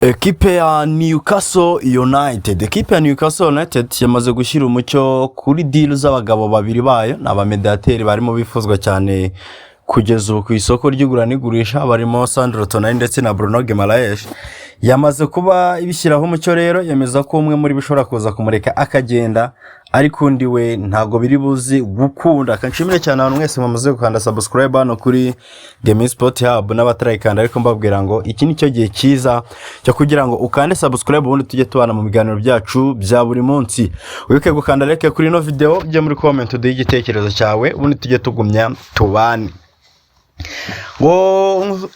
Ekipe ya Newcastle United. Ekipe ya Newcastle United yamaze gushyira umucyo kuri deal z'abagabo babiri bayo n'abamediateri barimo bifuzwa cyane kugeza ubu ku isoko ry'igura n'igurisha barimo Sandro Tonali ndetse na Bruno Guimaraes. Yamaze kuba ibishyiraho umucyo rero yemeza ko umwe muri bishobora kuza kumureka akagenda ariko undi we ntago biri buzi gukunda. Kanshimire cyane abantu mwese mwamaze gukanda subscribe hano kuri Gaming Sport Hub n'abatarayikanda ariko mbabwira ngo iki ni cyo gihe cyiza cyo kugira ngo ukande subscribe ubundi tujye tubana mu biganiro byacu bya buri munsi. Wibuke gukanda like kuri no video ujye muri comment uduhe igitekerezo cyawe ubundi tujye tugumya tubane.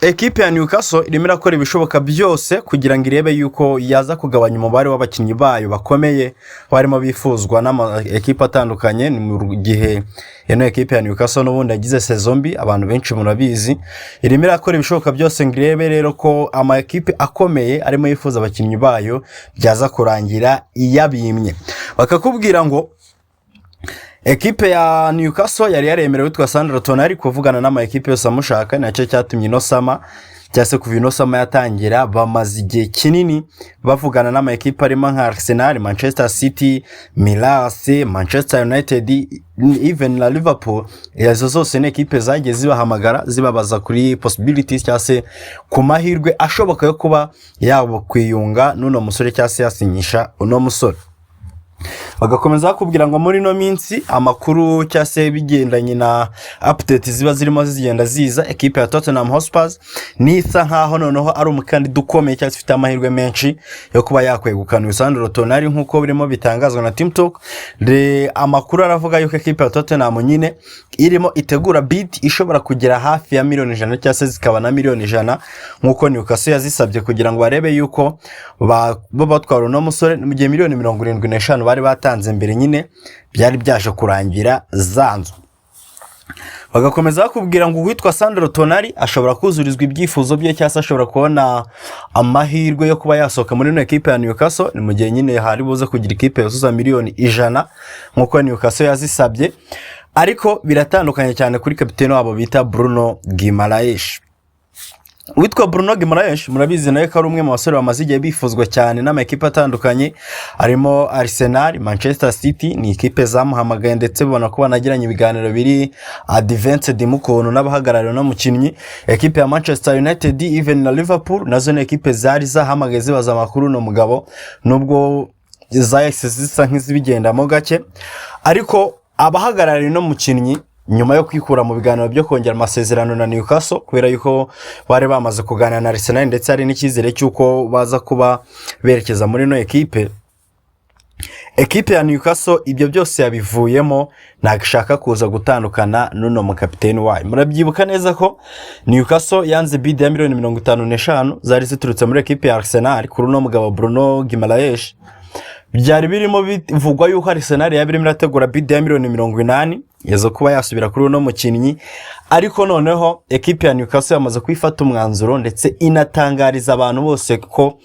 Ekipe ya Newcastle irimo irakora ibishoboka byose kugira ngo irebe yuko yaza kugabanya umubare w'abakinnyi bayo bakomeye barimo bifuzwa n'ama ekipe atandukanye. Ni mu gihe eno ekipe ya Newcastle n'ubundi yagize saison mbi abantu benshi murabizi, irimo irakora ibishoboka byose ngo irebe rero ko ama ekipe akomeye arimo yifuza abakinnyi bayo byaza kurangira iyabimye. Bakakubwira ngo ekipe ya Newcastle yari yaremerewe witwa Sandro Tonali kuvugana n'ama ekipe yose amushaka, nacyo cyatumye ino sama cyase kuva ino sama yatangira bamaze igihe kinini bavugana n'ama ekipe arimo nka Arsenal, Manchester City, Milan, Manchester United, even na Liverpool. Izo zose ni ekipe zagiye zibahamagara zibabaza kuri possibilities cyase ku mahirwe ashoboka yo kuba yabo kwiyunga n'uno musore cyase yasinyisha uno musore. Bagakomeza bakubwira ngo muri no minsi amakuru cyase bigendanye na update ziba zirimo zigenda ziza. Ekipe ya Tottenham Hotspur nisa nkaho noneho ari umukandida ukomeye cyase ufite amahirwe menshi yo kuba yakwegukana Sandro Tonali nkuko birimo bitangazwa na Team Talk. Amakuru aravuga yuko ekipe ya Tottenham nyine irimo itegura bid ishobora kugera hafi ya miliyoni 100 cyase zikaba na miliyoni 100 nkuko Newcastle yazisabye kugira ngo barebe yuko batwara no musore mu gihe miliyoni 75 bari batanze mbere nyine byari byaje kurangira zanzu. Bagakomeza bakubwira ngo uwitwa Sandro Tonali ashobora kuzurizwa ibyifuzo bye cyase ashobora kubona amahirwe yo kuba yasohoka muri no ekipe ya Newcastle. Ni mu gihe nyine hari buze kugira ikipe yuzuza miliyoni 100 nkuko Newcastle yazisabye, ariko biratandukanye cyane kuri kapiteni wabo bita Bruno Guimaraes. Witwa Bruno Guimaraes murabizi nawe ko ari umwe mu basore bamaze igihe bifuzwa cyane n'ama ekipe atandukanye arimo Arsenal, Manchester City. Ni ekipe zamuhamagaye ndetse babona ko banagiranye ibiganiro biri advanced mu kuntu n'abahagarariye no mukinnyi. Ekipe ya Manchester United, even na Liverpool nazo ni ekipe zari zahamagaye zibaza amakuru no mugabo nubwo zahise zisa nk'izibigendamo gake, ariko abahagarariye no mukinnyi nyuma yo kwikura mu biganiro byo kongera amasezerano na Newcastle kubera yuko bari bamaze kuganira na Arsenal ndetse ari n'ikizere cyuko baza kuba berekeza muri no ekipe ya Newcastle. Ibyo byose yabivuyemo nagashaka kuza gutandukana n'uno mukapiteni wayo. Murabyibuka neza ko Newcastle yanze bid ya miliyoni 55 zari ziturutse muri ekipe ya Arsenal kuri uno mugabo Bruno Guimaraes. Byari birimo bivugwa yuko Arsenal yabirimo irategura bid ya miliyoni 80 yezo kuba yasubira kuri uno mukinnyi, ariko noneho ekipe ya Newcastle yamaze kwifata umwanzuro ndetse inatangariza abantu bose ko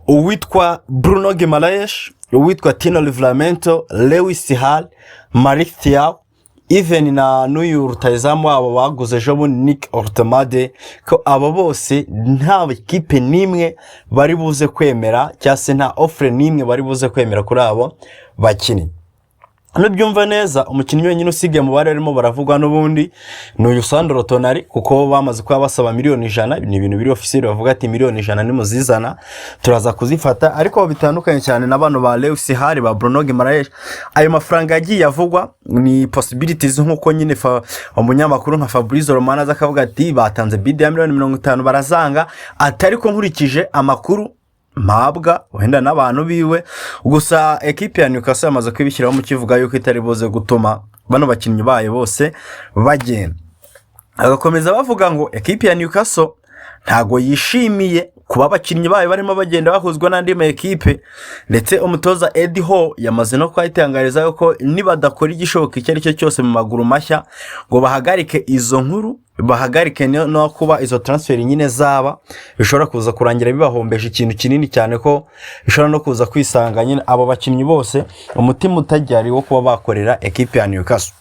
uwitwa Bruno Guimaraes, uwitwa Tino Livramento, Lewis Hall, Malik Thiaw, even na n'uyu rutayizamu wabo baguze ejo Nick Ortamade, ko abo bose nta ekipe nimwe bari buze kwemera cyase nta offer nimwe bari buze kwemera kuri abo bakinnyi. Nubyumva neza umukinnyi wenyine usigaye mu bari arimo baravugwa n'ubundi n'uyu Sandro Tonali kuko bamaze kuba basaba miliyoni 100. Ni ibintu biri officiel bavuga ati miliyoni 100 ni muzizana turaza kuzifata, ariko bitandukanye cyane n'abantu ba Lewis Hall ba Bruno Guimaraes. Ayo mafaranga yagiye avugwa ni possibilities nkuko nyine umunyamakuru nka Fabrizio Romano aza akavuga ati batanze bid ya miliyoni 50 barazanga, atari ko nkurikije amakuru mabwa wenda n'abantu biwe. Gusa ekipe ya Newcastle yamaze kwibishyiraho mu kivuga yuko itari boze gutuma bano bakinnyi bayo bose bagenda. Agakomeza bavuga ngo ekipe ya Newcastle ntago yishimiye kuba abakinnyi bayo barimo bagenda bahuzwa n'andi ma ekipe, ndetse umutoza Eddie Howe yamaze no kwitangariza yuko nibadakora igishoboka icyo ari cyo cyose mu maguru mashya ngo bahagarike izo nkuru, bahagarike no kuba izo transfer nyine zaba bishobora kuza kurangira bibahombeje ikintu kinini cyane ko bishobora no kuza kwisanga nyine abo bakinnyi bose umutima utajyari wo kuba bakorera ekipe ya Newcastle.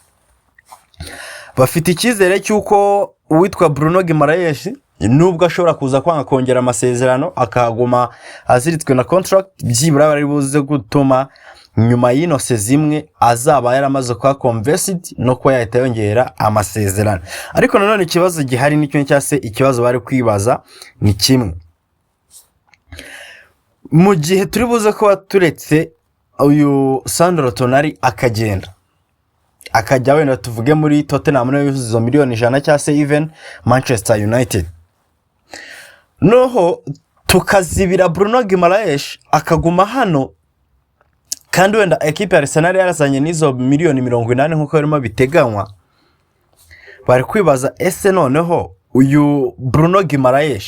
Bafite ikizere cyuko uwitwa Bruno Guimaraes nubwo ashobora kuza kwanga kongera amasezerano akaguma aziritswe na contract, byibura bari buze gutuma nyuma y'ino sezimwe azaba yaramaze kwa converted no kuba yahita yongera amasezerano. Ariko nanone ikibazo gihari n'icyo cyase ikibazo bari kwibaza ni kimwe, mu gihe turi buze kuba turetse uyu Sandro Tonali akagenda akajya wenda tuvuge muri Tottenham no yuzuzo miliyoni 100 cyangwa se even Manchester United, noho tukazibira Bruno Guimaraes akaguma hano, kandi wenda equipe ya Arsenal yarazanye nizo miliyoni 80 nkuko yarimo biteganywa, bari kwibaza ese noneho uyu Bruno Guimaraes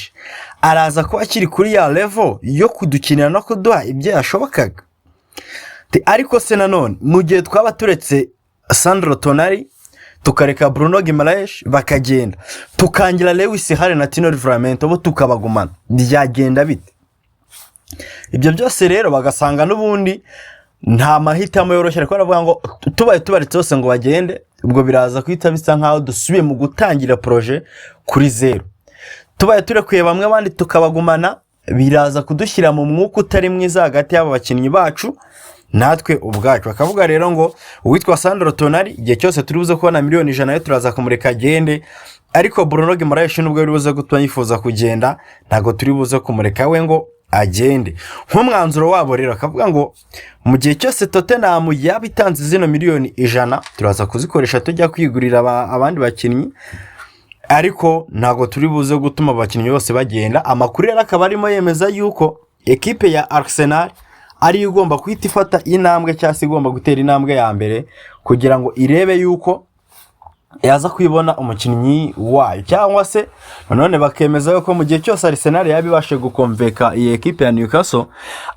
araza ko akiri kuri ya level yo kudukinira no kuduha ibyo yashobokaga. Ariko se nanone mu gihe twaba turetse Sandro Tonali tukareka Bruno Guimaraes bakagenda, tukangira Lewis Hall na Tino Livramento bo tukabagumana, byagenda bite? Ibyo byose rero bagasanga n'ubundi nta mahitamo yoroshye, ariko baravuga ngo tubaretse bose ngo bagende, ubwo biraza kwita bisa nkaho dusubiye mu gutangira projet kuri zero. Tubaye turekuye bamwe abandi tukabagumana, biraza kudushyira mu mwuka utari mwiza hagati y'aba bakinnyi bacu natwe ubwacu. Bakavuga rero ngo uwitwa Sandro Tonali igihe cyose turi buze kubona miliyoni 100 yo turaza kumureka agende, ariko Bruno Guimaraes nubwo yari buze gutuma yifuza kugenda ntago turi buze kumureka we ngo agende. Nk'umwanzuro wabo rero akavuga ngo mu gihe cyose Tottenham yabitanze zino miliyoni 100 turaza kuzikoresha tujya kwigurira abandi bakinnyi, ariko ntago turi buze gutuma abakinnyi bose bagenda. Amakuru yari akaba arimo yemeza yuko equipe ya Arsenal ari igomba kwita ifata intambwe cyangwa se igomba gutera intambwe ya mbere kugira ngo irebe yuko yaza kwibona umukinnyi wayo, cyangwa se none bakemeza yuko mu gihe cyose Arsenal yabibashe gukonveka iyi equipe ya Newcastle,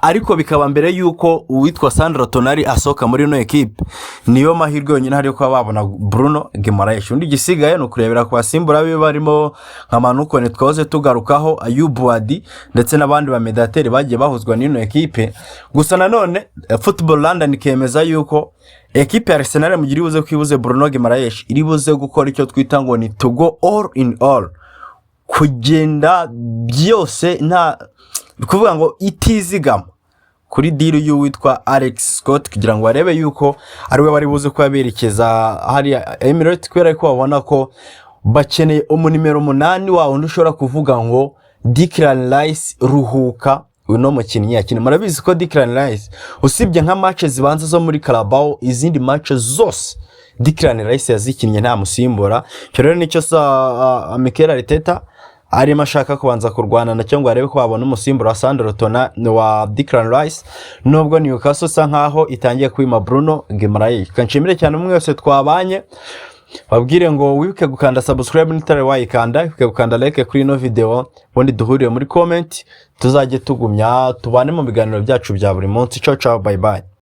ariko bikaba mbere yuko uwitwa Sandro Tonali asoka muri no equipe, niyo mahirwe yonyine hari ko babona Bruno Guimaraes. Undi gisigaye no kurebera kwa simbura bibe barimo nka Manuko ne twaze tugarukaho Ayub Wadi ndetse n'abandi ba mediateri bagiye bahuzwa n'ino equipe. Gusa nanone Football London kemeza yuko equipe ya Arsenal mu giribuze kwibuze Bruno Guimaraes iribuze gukora icyo twita ngo ni to go all in all, kugenda byose nta kuvuga ngo itizigama kuri deal y'uwitwa Alex Scott, kugira ngo arebe yuko ariwe bari buze kwaberekeza hari Emirates, kwera ko babona ko bakeneye umunimero 8 wawo ndushobora kuvuga ngo Declan Rice ruhuka uno mukinnyi yakina. Murabizi ko Declan Rice usibye nka match zibanza zo muri Carabao, izindi match zose Declan Rice yazikinnye nta musimbura. Cyo rero nicyo Mikel Arteta arimo ashaka kubanza kurwana na cyo ngo arebe ko babona umusimbura wa Sandro Tonali wa Declan Rice, nubwo Newcastle sa nkaho itangiye kwima Bruno Guimaraes. Kanshimire cyane umwe wese twabanye, babwire ngo wibuke gukanda subscribe n'itare wayikanda, wibuke gukanda like kuri ino video, ubundi duhuriye muri comment tuzajye tugumya tubane mu biganiro byacu bya buri munsi. Ciao ciao, bye bye.